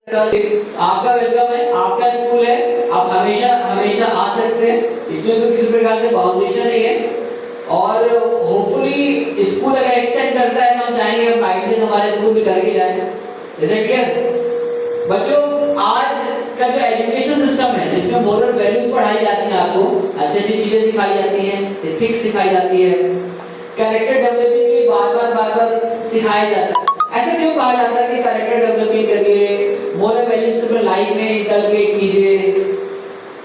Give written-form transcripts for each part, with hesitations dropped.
आपका वेलकम है, आपका स्कूल है, आप हमेशा हमेशा आ सकते हैं, इसमें कोई किसी प्रकार से बाउंडेशन नहीं है। और होपफुली स्कूल अगर एक्सटेंड करता है तो हम चाहेंगे हम गाइडेंस हमारे स्कूल में करके जाएं। Is it clear? बच्चों, आज का जो एजुकेशन सिस्टम है जिसमें मोरल वैल्यूज पढ़ाई जाती हैं, आपको अच्छी अच्छी चीजें सिखाई जाती हैं, एथिक्स सिखाई जाती है, कैरेक्टर डेवलपमेंट के लिए बार बार सिखाया जाता है। ऐसा क्यों कहा जाता है कि कैरेक्टर डेवलपमेंट करिए, मोरल वैल्यूज को लाइफ में इनकलकेट कीजिए?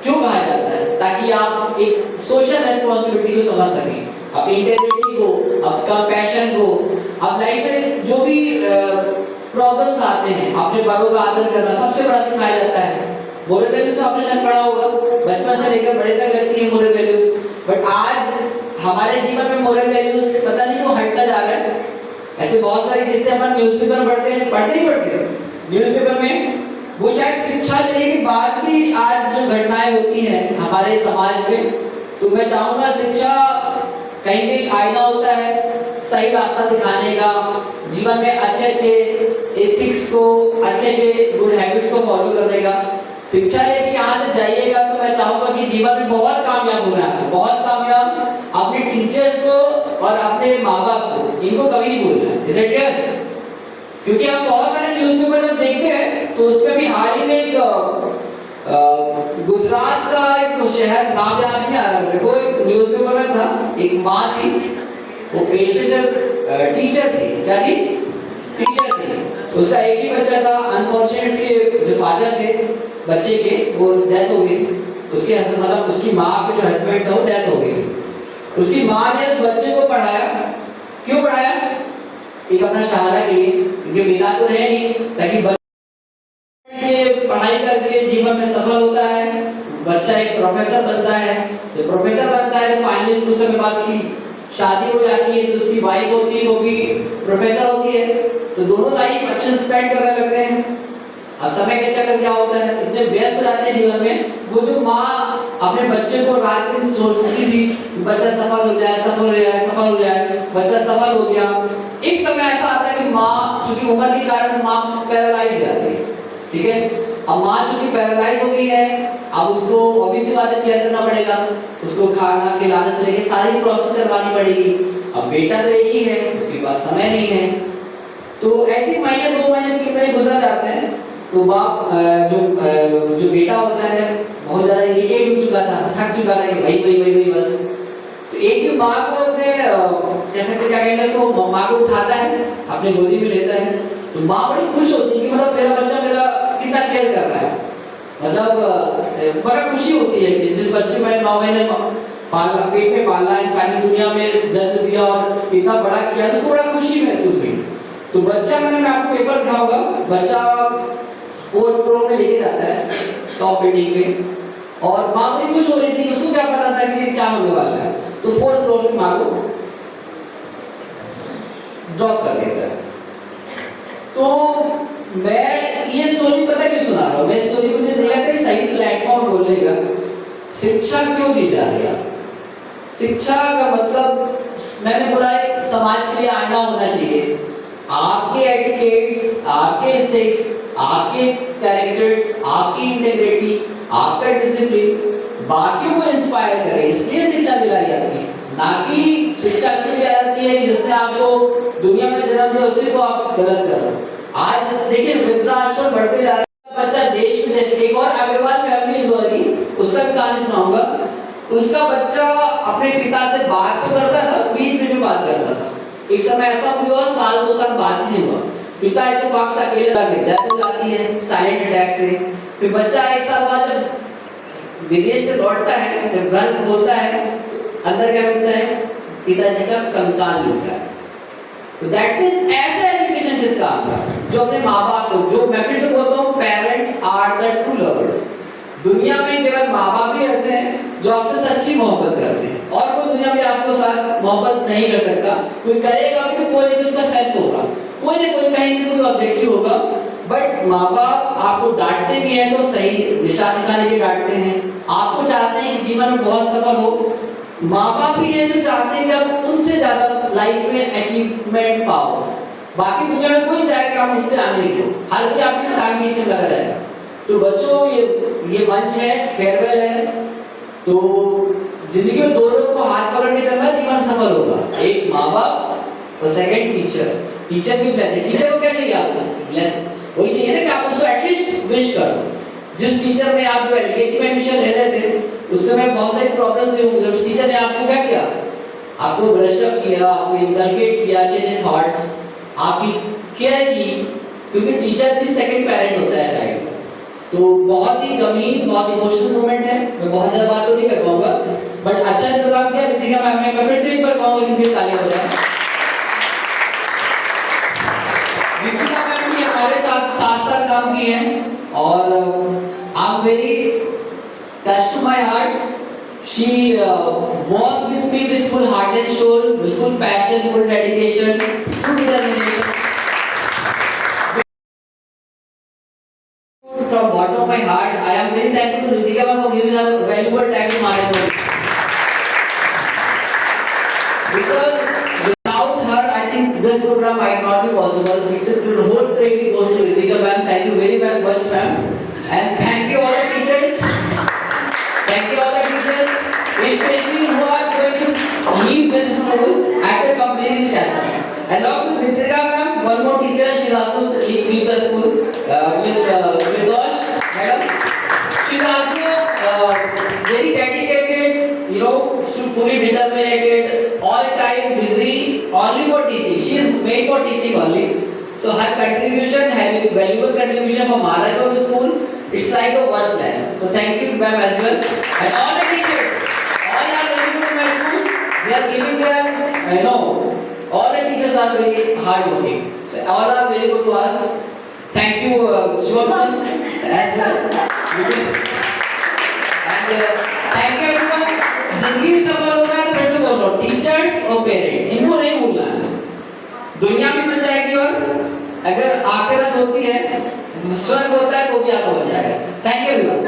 क्यों कहा जाता है? ताकि आप एक सोशल रेस्पॉन्सिबिलिटी को समझ सकें, आप इंटेग्रिटी को, आप कंपैशन को, आप लाइफ में जो भी प्रॉब्लम्स आते हैं, अपने बड़ों का आदर करना सबसे बड़ा सिखाया जाता है। मोरल वैल्यूज तो आपने शायद पढ़ा होगा, बचपन से लेकर बड़े तक लगती है मोरल वैल्यूज। बट आज हमारे जीवन में मोरल वैल्यूज पता नहीं क्यों हटता जा रहा है। ऐसे बहुत सारे किस्से अपन न्यूज़पेपर पढ़ते हैं, पढ़ते ही पढ़ते हैं न्यूज़पेपर में, वो शायद शिक्षा लेने के बाद भी आज जो घटनाएं होती हैं हमारे समाज में। तो मैं चाहूंगा शिक्षा कहीं भी आईना होता है सही रास्ता दिखाने का, जीवन में अच्छे अच्छे एथिक्स को, अच्छे अच्छे गुड हैबिट्स को फॉलो करने का। शिक्षा लेके यहाँ से जाइएगा तो मैं चाहूंगा कि जीवन में बहुत कामयाब होना है, बहुत कामयाब। अपने टीचर्स को और अपने माँ बाप को, इनको कभी नहीं भूलना है। Is it clear? क्योंकि हम बहुत सारे न्यूज़पेपर जब देखते हैं तो उसमें भी हाल ही में एक गुजरात का एक शहर, नाम याद नहीं आ रहा मेरे को, एक न्यूज़पेपर में था, एक माँ थी, वो पेशे से टीचर थी। क्या थी? टीचर थी। उसका एक ही बच्चा था, अनफॉर्चुनेट के जो फादर थे बच्चे के, वो डेथ हो गई थी। उसके मतलब उसकी माँ के जो हस्बैंड था वो डेथ हो गई थी। उसकी माँ ने उस बच्चे को पढ़ाया। क्यों पढ़ाया? एक अपना सहारा के लिए, क्योंकि पिता तो रहे नहीं, ताकि बच्चे पढ़ाई करके जीवन में सफल होता है, बच्चा एक प्रोफेसर बनता है। जब प्रोफेसर बनता है तो फाइनली कुछ समय बाद उसकी शादी हो जाती है, तो उसकी वाइफ होती है, वो भी प्रोफेसर होती है, तो दोनों लाइफ अच्छे स्पेंड करने लगते हैं। अब समय के चक्कर क्या होता है, इतने व्यस्त हो जाते हैं जीवन में, वो जो माँ अपने बच्चे को रात दिन सोचती थी बच्चा सफल हो जाए, सफल हो जाए, सफल हो जाए, बच्चा सफल हो गया। एक समय ऐसा आता है कि माँ चूंकि उम्र के कारण माँ पैरालाइज हो जाती है, ठीक है। अब माँ चूंकि पैरालाइज हो गई है, अब उसको ऑब्वियसली बात है केयर करना पड़ेगा, उसको खाना खिलाने से लेकर सारी प्रोसेस करवानी पड़ेगी। अब बेटा तो एक ही है, उसके पास समय नहीं है, तो ऐसे महीने 2 महीने 3 महीने गुजर जाते हैं। तो बाप जो बेटा होता है बहुत ज्यादा इरिटेट हो चुका था, थक चुका था कि भाई बस। तो एक दिन माँ को अपने जैसे कि क्या कहेंगे उसको, माँ को उठाता है, अपने गोदी में लेता है, तो माँ बड़ी खुश होती है कि मतलब मेरा बच्चा मेरा कितना केयर कर रहा है। मतलब बड़ा खुशी होती है कि जिस बच्चे मैंने 9 महीने पाला, पेट में पाला, फाइनली दुनिया में जन्म दिया और इतना बड़ा किया, उसको बड़ा खुशी महसूस हुई। तो बच्चा मैं आपको पेपर दिखाऊंगा, बच्चा 4th फ्लोर में लेके जाता है टॉप बिल्डिंग में, और माँ बड़ी खुश हो रही थी, उसको क्या पता था कि क्या होने वाला है। तो 4th फ्लोर से माँ को ड्रॉप कर देता है। तो मैं ये स्टोरी पता क्यों सुना रहा हूँ, मैं स्टोरी मुझे नहीं लगता सही प्लेटफॉर्म बोलने का। शिक्षा क्यों दी जा रही है? शिक्षा का मतलब मैंने बोला है समाज के लिए आईना होना चाहिए। आपके एटिकेट्स, आपके एथिक्स, आपके कैरेक्टर्स, आपकी इंटेग्रिटी, आपका डिसिप्लिन बाकियों को इंस्पायर करे, इसलिए शिक्षा दिलाई जाती है, ना कि शिक्षा इसलिए दी जाती है कि जिसने आपको दुनिया में जन्म दिया उसी को आप गलत कर रहे हो। आज देखिए वृद्धाश्रम बढ़ते जा रहे हैं, बच्चा देश विदेश, एक और अग्रवाल फैमिली होगी, उसका भी कहानी सुनाऊंगा। उसका बच्चा अपने पिता से बात तो करता था, बीच में बात करता था। एक समय ऐसा हुआ, 1-2 साल बात ही नहीं हुआ, पिता इत्तेफाक से अकेले डेथ हो जाती है साइलेंट अटैक से। फिर बच्चा 1 साल बाद जब विदेश से लौटता है, जब घर खोलता है तो अंदर क्या मिलता है? पिताजी का कंकाल मिलता है। तो दैट मींस ऐसा एजुकेशन किसका आता है? जो अपने माँ बाप को, जो मैं फिर से बोलता हूँ, parents are the true lovers. दुनिया में केवल माँ बाप ही ऐसे हैं जो आपसे सच्ची मोहब्बत करते हैं, और कोई दुनिया में आपको साथ मोहब्बत नहीं कर सकता। कोई करेगा भी तो कोई नहीं, उसका सेल्फ होगा, कोई ना कोई कहीं कोई ऑब्जेक्टिव होगा। बट माँ बाप आपको डांटते भी हैं तो सही दिशा दिखाने के डांटते हैं, आपको चाहते हैं कि जीवन में बहुत सफल हो। माँ बाप ही है जो चाहते हैं कि आप उनसे ज्यादा लाइफ में अचीवमेंट पाओ। बाकी दुनिया में कोई चाहेगा कि आप मुझसे आगे नहीं हो, हर कोई आपके टाइम वेस्ट लगा रहेगा। तो बच्चों ये मंच है, फेयरवेल है, तो जिंदगी में दो लोगों को हाथ पकड़ के चलना, जीवन सफल होगा। एक माँ बाप और सेकंड टीचर। टीचर की ब्लेसिंग। टीचर को क्या चाहिए आपसे? ब्लेसिंग। वही चाहिए ना कि आप उसको एटलीस्ट विश कर दो। जिस टीचर ने आप जो एलकेजी में एडमिशन ले रहे थे उस समय बहुत सारी प्रॉब्लम्स हुई होंगी, उस टीचर ने आपको क्या किया? आपको ब्रश अप किया, आपको इनकलकेट किया अच्छे थॉट्स, आपकी केयर की, क्योंकि टीचर भी सेकंड पेरेंट होता है चाइल्ड का। तो बहुत ही गंभीर, बहुत इमोशनल मोमेंट है। मैं बहुत ज्यादा बात तो नहीं कर पाऊंगा, बट अच्छा इंतजाम किया रितिका मैम ने। मैं फिर से एक बार कहूंगा कि उनकी तालियां हो जाए। रितिका मैम भी हमारे साथ साथ काम किए हैं और I am very touch to my heart. She worked with me with full heart and soul, with full passion, full dedication, full determination. From bottom of my heart, I am very thankful to Ritika ma'am for giving her valuable time to Maharaja. Because without her, I think this program might not be possible. It's a whole credit goes to Ritika ma'am. Thank you very much, ma'am, and thank you all the teachers. Thank you all the teachers, especially who are going to leave this school after completing session. Along with Ritika ma'am, one more teacher, she is also leave the school, Miss Firdaus madam. She is also very dedicated, fully determined, all time busy, only for teaching. She is made for teaching only. So her contribution, her valuable contribution for Maharaja school, it's like a worthless. So thank you ma'am as well. And all the teachers, all are very good in my school. They are giving their, all the teachers are very hard working. So all are very good to us. Thank you Shubham as well. And thank you everyone. जिंदगी में सफल होना है तो फिर से बोल रहा हूँ, टीचर्स और पेरेंट इनको नहीं भूलना है। दुनिया भी बन जाएगी और अगर आखिरत होती है, स्वर्ग होता है तो भी आपको बन जाएगा। Thank you everyone.